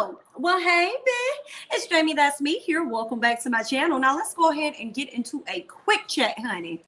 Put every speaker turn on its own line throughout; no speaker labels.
Oh, well, hey, babe. It's Jamie, that's me here. Welcome back to my channel. Now, let's go ahead and get into a quick chat, honey.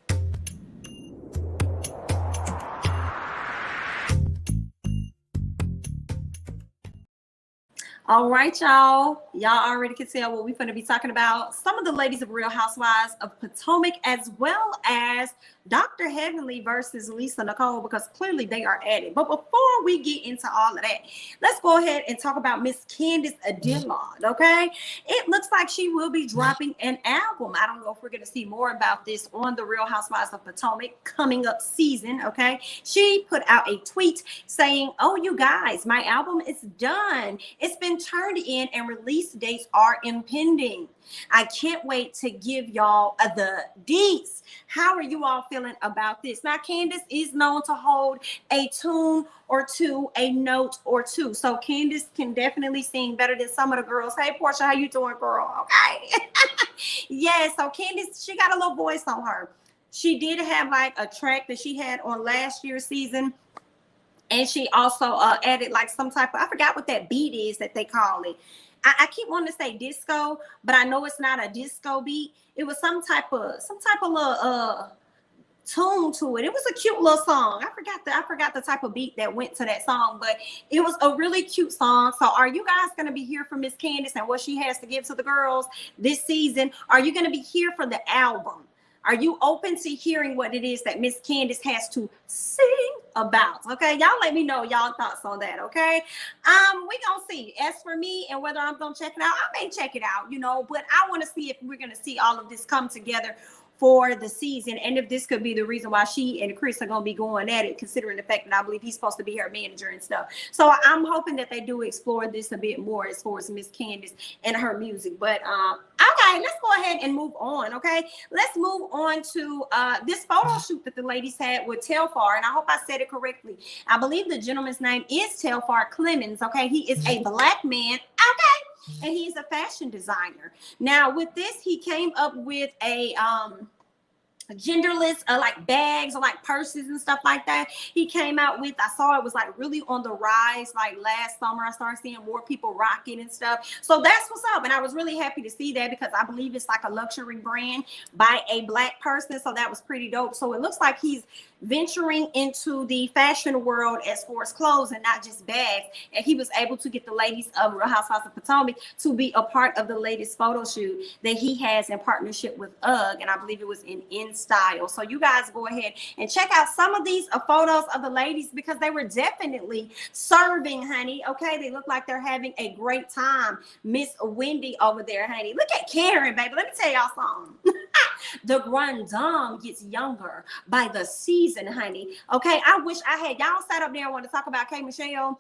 All right, y'all. Y'all already can tell what we're going to be talking about. Some of the ladies of Real Housewives of Potomac, as well as Dr. Heavenly versus Lisa Nicole, because clearly they are at it. But before we get into all of that, let's go ahead and talk about Miss Candace Dillard, okay? It looks like she will be dropping an album. I don't know if we're going to see more about this on the Real Housewives of Potomac coming up season, okay? She put out a tweet saying, "Oh, you guys, my album is done. It's been turned in and release dates are impending. I can't wait to give y'all the deets." How are you all feeling about this? Now, Candace is known to hold a tune or two, a note or two. So Candace can definitely sing better than some of the girls. Hey, Porsha, how you doing, girl? Okay. Yeah, so Candace, she got a little voice on her. She did have like a track that she had on last year's season. And she also added like some type of, I forgot what that beat is that they call it. I keep wanting to say disco, but I know it's not a disco beat. It was some type of little tune to it. It was a cute little song. I forgot the type of beat that went to that song, but it was a really cute song. So are you guys going to be here for Miss Candace and what she has to give to the girls this season? Are you going to be here for the album? Are you open to hearing what it is that Miss Candace has to sing about? Okay, y'all let me know y'all thoughts on that, okay? We gonna see. As for me and whether I'm gonna check it out, I may check it out, you know, but I want to see if we're gonna see all of this come together for the season, and if this could be the reason why she and Chris are gonna be going at it, considering the fact that I believe he's supposed to be her manager and stuff. So I'm hoping that they do explore this a bit more as far as Miss Candace and her music. But okay, let's go ahead and move on. Okay, let's move on to this photo shoot that the ladies had with Telfar, and I hope I said it correctly. I believe the gentleman's name is Telfar Clemens. Okay, he is a black man. Okay, and he's a fashion designer. Now, with this, he came up with a genderless like bags or like purses and stuff like that. He came out with, I saw it was like really on the rise. Like last summer, I started seeing more people rocking and stuff. So that's what's up. And I was really happy to see that because I believe it's like a luxury brand by a black person. So that was pretty dope. So it looks like he's venturing into the fashion world as far as clothes and not just bags. And he was able to get the ladies of Real Housewives of Potomac to be a part of the latest photo shoot that he has in partnership with UGG. And I believe it was in style. So you guys go ahead and check out some of these photos of the ladies because they were definitely serving, honey. Okay, they look like they're having a great time. Miss Wendy over there, honey. Look at Karen, baby. Let me tell y'all something. The grand dame gets younger by the season, honey. Okay, I wish I had y'all sat up there and want to talk about K. Michelle.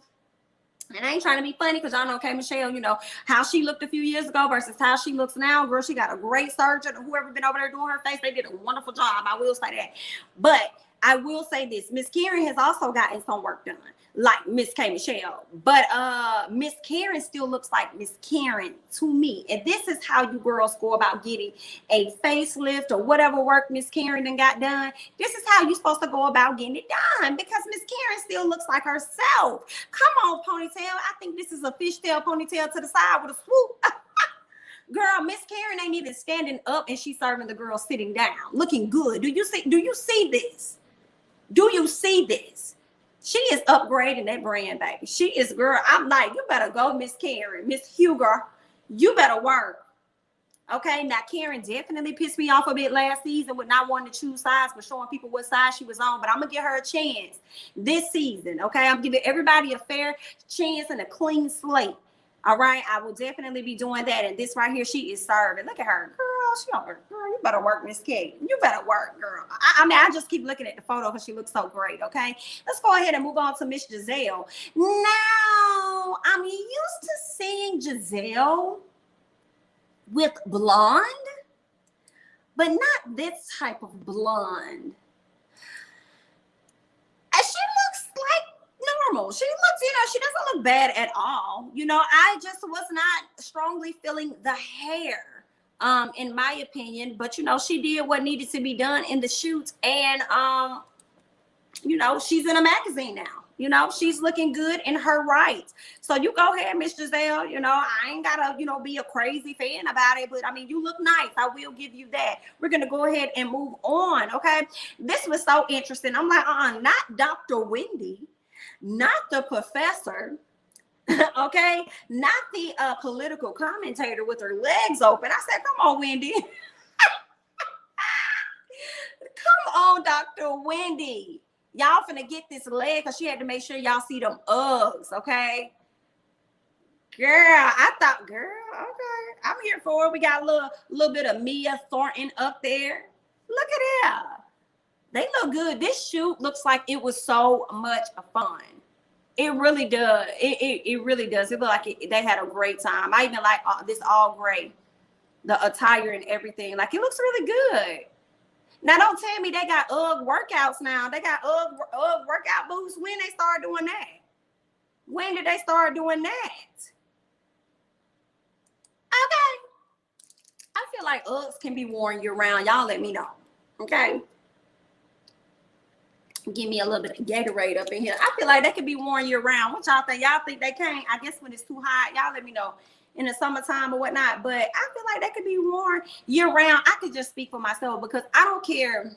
And I ain't trying to be funny because y'all know K. Michelle, you know, how she looked a few years ago versus how she looks now. Girl, she got a great surgeon. Whoever been over there doing her face, they did a wonderful job. I will say that. But I will say this. Miss Karen has also gotten some work done, like Miss K. Michelle. But Miss Karen still looks like Miss Karen to me. And this is how you girls go about getting a facelift or whatever work Miss Karen done got done. This is how you're supposed to go about getting it done because Miss Karen still looks like herself. Come on, ponytail. I think this is a fishtail ponytail to the side with a swoop. Girl, Miss Karen ain't even standing up and she's serving the girl sitting down, looking good. Do you see this? Do you see this? She is upgrading that brand, baby. She is, girl. I'm like, you better go, Miss Karen, Miss Huger. You better work. Okay, now Karen definitely pissed me off a bit last season with not wanting to choose sides, but showing people what side she was on. But I'm gonna give her a chance this season. Okay, I'm giving everybody a fair chance and a clean slate. All right, I will definitely be doing that. And this right here, she is serving. Look at her, girl. She on her, girl. You better work, Miss K. You better work, girl. I mean, I just keep looking at the photo because she looks so great. Okay, let's go ahead and move on to Miss Gizelle. Now, I'm used to seeing Gizelle with blonde, but not this type of blonde. And she looks like normal. She looks, you know, she doesn't look bad at all. You know, I just was not strongly feeling the hair, in my opinion. But, you know, she did what needed to be done in the shoot. And, you know, she's in a magazine now. You know, she's looking good in her right. So you go ahead, Miss Gizelle. You know, I ain't gotta, you know, be a crazy fan about it, but I mean, you look nice. I will give you that. We're gonna go ahead and move on. Okay. This was so interesting. I'm like, not Dr. Wendy, not the professor. Okay, not the political commentator with her legs open. I said, come on, Wendy. Come on, Dr. Wendy. Y'all finna get this leg because she had to make sure y'all see them Uggs, okay? Girl, I thought, girl, okay. I'm here for it. We got a little bit of Mia Thornton up there. Look at that. They look good. This shoot looks like it was so much fun. It really does. It really does. It looked like they had a great time. I even like this all gray, the attire and everything. Like, it looks really good. Now, don't tell me they got UGG workouts now. They got UGG workout boots. When they start doing that? When did they start doing that? Okay. I feel like UGGs can be worn year round. Y'all let me know. Okay. Give me a little bit of Gatorade up in here. I feel like they could be worn year round. What y'all think? Y'all think they can't? I guess when it's too hot, y'all let me know. In the summertime or whatnot, but I feel like that could be worn year round. I could just speak for myself because I don't care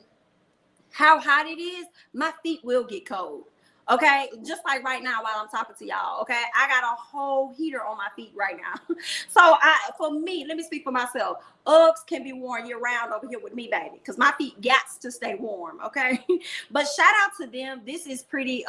how hot it is, my feet will get cold. Okay, just like right now while I'm talking to y'all. Okay, I got a whole heater on my feet right now. So for me, let me speak for myself. Uggs can be worn year round over here with me, baby, because my feet got to stay warm. Okay, but shout out to them. This is pretty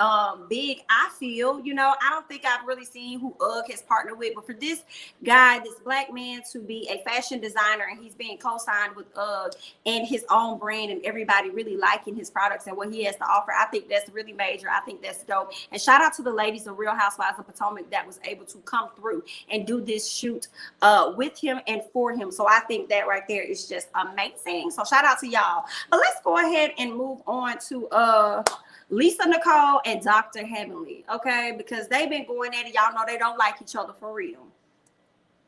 big. I feel, you know, I don't think I've really seen who Ugg has partnered with, but for this guy, this black man, to be a fashion designer and he's being co-signed with Ugg and his own brand and everybody really liking his products and what he has to offer, I think that's really major. I think that's dope. And shout out to the ladies of Real Housewives of Potomac that was able to come through and do this shoot with him and for him. So I think that right there is just amazing. So shout out to y'all. But let's go ahead and move on to Lisa Nicole and Dr. Heavenly, okay? Because they've been going at it. Y'all know they don't like each other for real.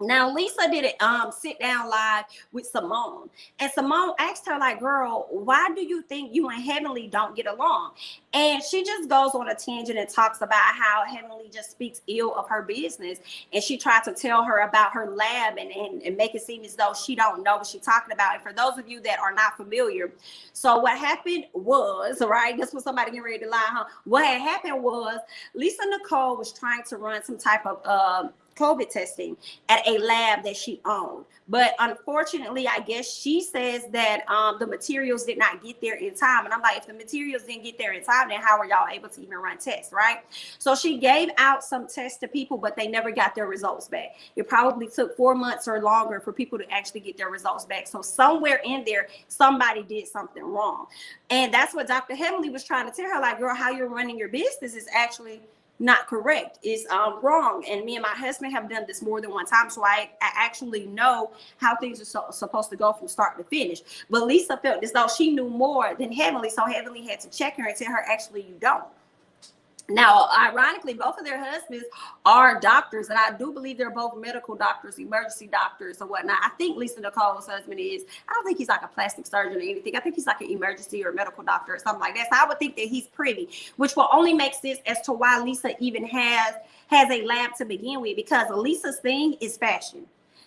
Now, Lisa did it sit down live with Simone. And Simone asked her, like, girl, why do you think you and Heavenly don't get along? And she just goes on a tangent and talks about how Heavenly just speaks ill of her business. And she tried to tell her about her lab and make it seem as though she don't know what she's talking about. And for those of you that are not familiar, so what happened was, right, this was somebody getting ready to lie, huh? What had happened was Lisa Nicole was trying to run some type of COVID testing at a lab that she owned. But unfortunately, I guess she says that the materials did not get there in time. And I'm like, if the materials didn't get there in time, then how are y'all able to even run tests, right? So she gave out some tests to people, but they never got their results back. It probably took 4 months or longer for people to actually get their results back. So somewhere in there, somebody did something wrong. And that's what Dr. Heavenly was trying to tell her, like, girl, how you're running your business is actually not correct. It's wrong. And me and my husband have done this more than one time, so I actually know how things are supposed to go from start to finish. But Lisa felt as though she knew more than Heavenly, so Heavenly had to check her and tell her, actually, you don't. Now, ironically, both of their husbands are doctors, and I do believe they're both medical doctors, emergency doctors, or whatnot. I think Lisa Nicole's husband is. I don't think he's like a plastic surgeon or anything. I think he's like an emergency or medical doctor or something like that. So I would think that he's privy, which will only make sense as to why Lisa even has a lab to begin with, because Lisa's thing is fashion.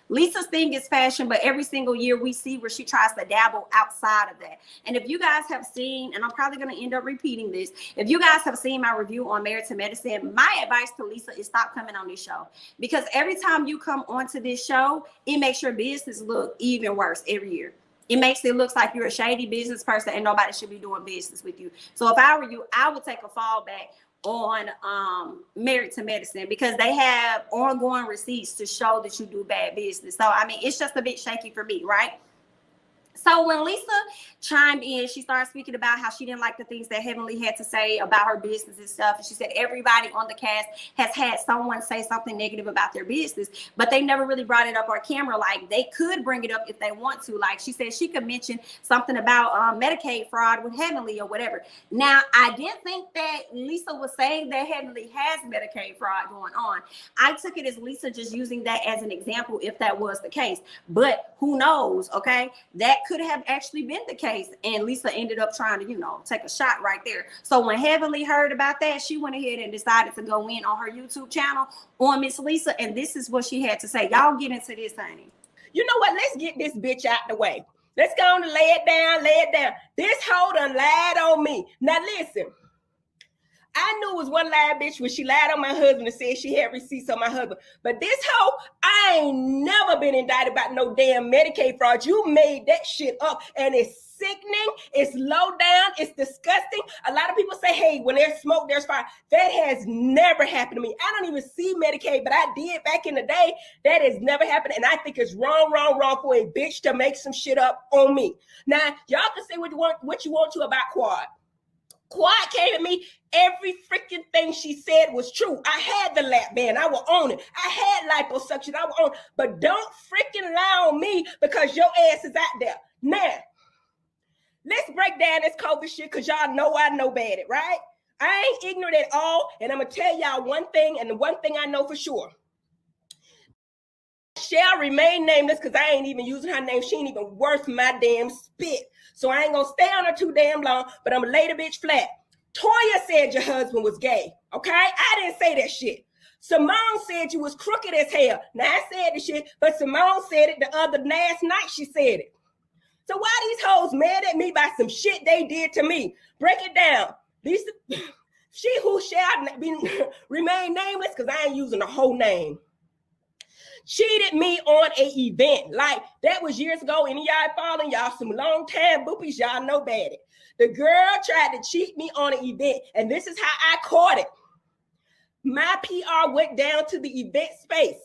Lisa's thing is fashion, but every single year we see where she tries to dabble outside of that. And if you guys have seen, and I'm probably going to end up repeating this, if you guys have seen my review on Married to Medicine, my advice to Lisa is stop coming on this show. Because every time you come onto this show, it makes your business look even worse every year. It makes it look like you're a shady business person and nobody should be doing business with you. So if I were you, I would take a fallback on Married to Medicine, because they have ongoing receipts to show that you do bad business. So I mean, it's just a bit shaky for me, right? So when Lisa chimed in, she started speaking about how she didn't like the things that Heavenly had to say about her business and stuff. And she said everybody on the cast has had someone say something negative about their business, but they never really brought it up on camera. Like, they could bring it up if they want to. Like, she said she could mention something about Medicaid fraud with Heavenly or whatever. Now, I didn't think that Lisa was saying that Heavenly has Medicaid fraud going on. I took it as Lisa just using that as an example if that was the case. But who knows, okay? That could have actually been the case. And Lisa ended up trying to, you know, take a shot right there. So when Heavenly heard about that, she went ahead and decided to go in on her YouTube channel on Miss Lisa. And this is what she had to say. Y'all get into this, honey.
You know what? Let's get this bitch out the way. Let's go on and lay it down, lay it down. This hoe done lied on me. Now listen, I knew it was one lie bitch when she lied on my husband and said she had receipts on my husband. But this hoe, I ain't never been indicted about no damn Medicaid fraud. You made that shit up, and it's sickening, it's low down, it's disgusting. A lot of people say, hey, when there's smoke, there's fire. That has never happened to me. I don't even see Medicaid, but I did back in the day. That has never happened, and I think it's wrong for a bitch to make some shit up on me. Now, y'all can say what you want to about Quad. Quad came at me. Every freaking thing she said was true. I had the lap band. I will own it. I had liposuction. I will own it. But don't freaking lie on me because your ass is out there. Now, let's break down this COVID shit because y'all know I know about it, right? I ain't ignorant at all. And I'm going to tell y'all one thing, and the one thing I know for sure. Shall remain nameless because I ain't even using her name. She ain't even worth my damn spit. So I ain't going to stay on her too damn long, but I'm going to lay the bitch flat. Toya said your husband was gay, okay? I didn't say that shit. Simone said you was crooked as hell. Now, I said the shit, but Simone said it the other last night. She said it. So why these hoes mad at me by some shit they did to me? Break it down. Lisa, she who shall remain nameless, because I ain't using the whole name, cheated me on a event. Like, that was years ago. Any y'all following y'all some long time boopies, y'all know about it. The girl tried to cheat me on an event, and this is how I caught it. My PR went down to the event space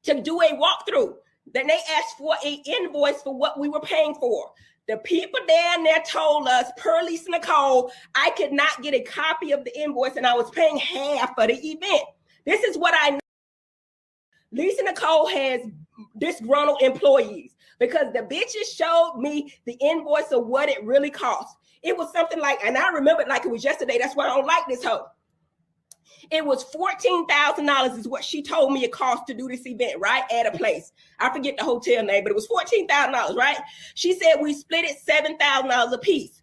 to do a walkthrough. Then they asked for an invoice for what we were paying for. The people down there told us, per Lisa Nicole, I could not get a copy of the invoice, and I was paying half for the event. This is what I know. Lisa Nicole has disgruntled employees because the bitches showed me the invoice of what it really cost. It was something like, and I remember it like it was yesterday. That's why I don't like this hoe. It was $14,000 is what she told me it cost to do this event, right? At a place. I forget the hotel name, but it was $14,000, right? She said we split it $7,000 a piece.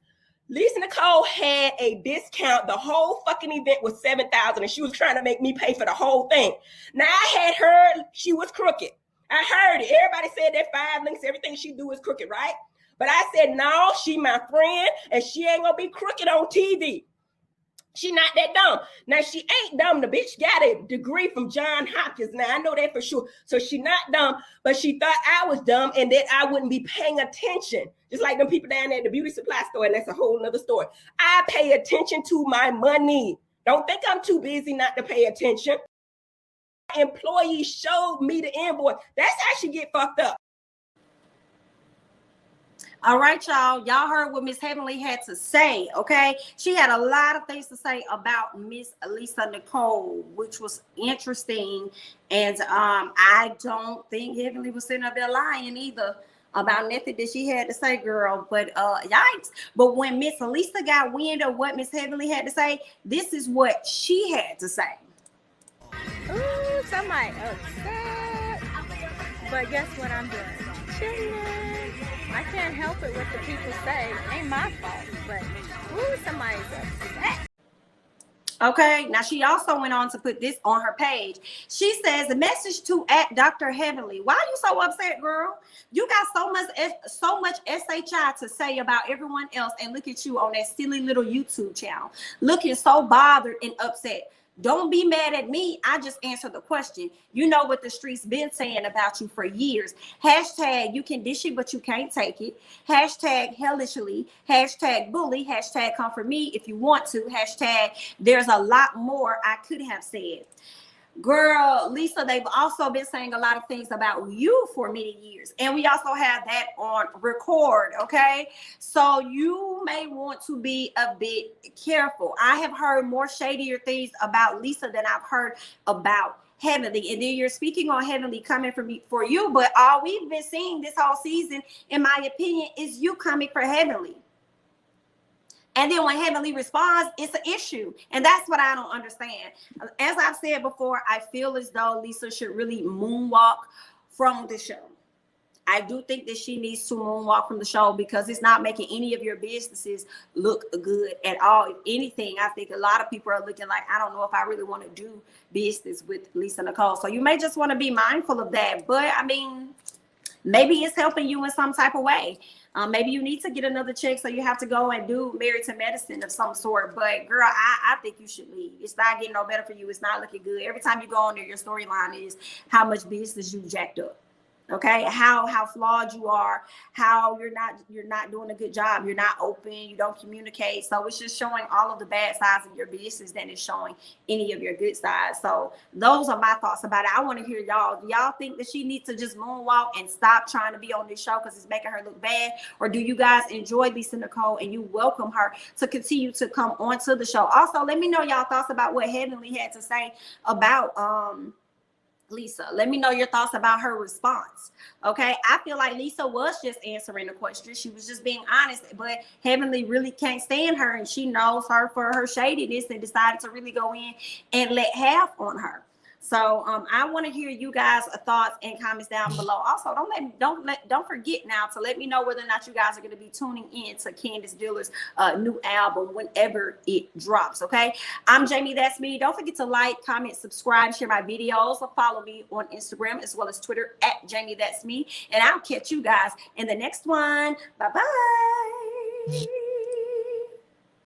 Lisa Nicole had a discount. The whole fucking event was $7,000, and she was trying to make me pay for the whole thing. Now, I had heard she was crooked. I heard it. Everybody said that 5 links, everything she do is crooked, right? But I said, no, she my friend, and she ain't gonna be crooked on TV. She not that dumb. Now, she ain't dumb. The bitch got a degree from Johns Hopkins. Now, I know that for sure. So she not dumb, but she thought I was dumb and that I wouldn't be paying attention. Just like them people down there at the beauty supply store, and that's a whole nother story. I pay attention to my money. Don't think I'm too busy not to pay attention. Employees showed me the invoice. That's how she get fucked up.
All right, y'all. Y'all heard what Miss Heavenly had to say, okay? She had a lot of things to say about Miss Lisa Nicole, which was interesting. And I don't think Heavenly was sitting up there lying either about nothing that she had to say, girl. But yikes. But when Miss Lisa got wind of what Miss Heavenly had to say, this is what she had to say.
Ooh, somebody upset. But guess what I'm doing? Chilling. I can't help it what the people say. Ain't my fault. But ooh, somebody's upset.
Okay, now she also went on to put this on her page. She says, the message to Dr. Heavenly. Why are you so upset, girl? You got so much SHI to say about everyone else, and look at you on that silly little YouTube channel, looking so bothered and upset. Don't be mad at me. I just answered the question. You know what the streets been saying about you for years. Hashtag you can dish it, but you can't take it. Hashtag hellishly. Hashtag bully. Hashtag come for me if you want to. Hashtag there's a lot more I could have said. Girl, Lisa, they've also been saying a lot of things about you for many years. And we also have that on record, okay? So you may want to be a bit careful. I have heard more shadier things about Lisa than I've heard about Heavenly. And then you're speaking on Heavenly coming for you. But all we've been seeing this whole season, in my opinion, is you coming for Heavenly. And then when Heavenly responds, it's an issue. And that's what I don't understand. As I've said before, I feel as though Lisa should really moonwalk from the show. I do think that she needs to moonwalk from the show because it's not making any of your businesses look good at all. If anything, I think a lot of people are looking like, I don't know if I really want to do business with Lisa Nicole. So you may just want to be mindful of that. But I mean, maybe it's helping you in some type of way. Maybe you need to get another check, so you have to go and do Married to Medicine of some sort. But girl, I think you should leave. It's not getting no better for you. It's not looking good. Every time you go on there, your storyline is how much business you jacked up. Okay, how flawed you are, how you're not doing a good job, you're not open, you don't communicate. So it's just showing all of the bad sides of your business than it's showing any of your good sides. So those are my thoughts about it. I want to hear y'all. Do y'all think that she needs to just moonwalk and stop trying to be on this show because it's making her look bad? Or do you guys enjoy Lisa Nicole and you welcome her to continue to come onto the show? Also, let me know y'all thoughts about what Heavenly had to say about Lisa. Let me know your thoughts about her response. Okay, I feel like Lisa was just answering the question. She was just being honest, but Heavenly really can't stand her, and she knows her for her shadiness and decided to really go in and let half on her. So I want to hear you guys' thoughts and comments down below. Also, don't forget now to let me know whether or not you guys are going to be tuning in to Candace Dillard's new album whenever it drops. Okay, I'm Jamie. That's me. Don't forget to like, comment, subscribe, share my videos, or follow me on Instagram as well as Twitter at Jamie. That's me. And I'll catch you guys in the next one. Bye bye.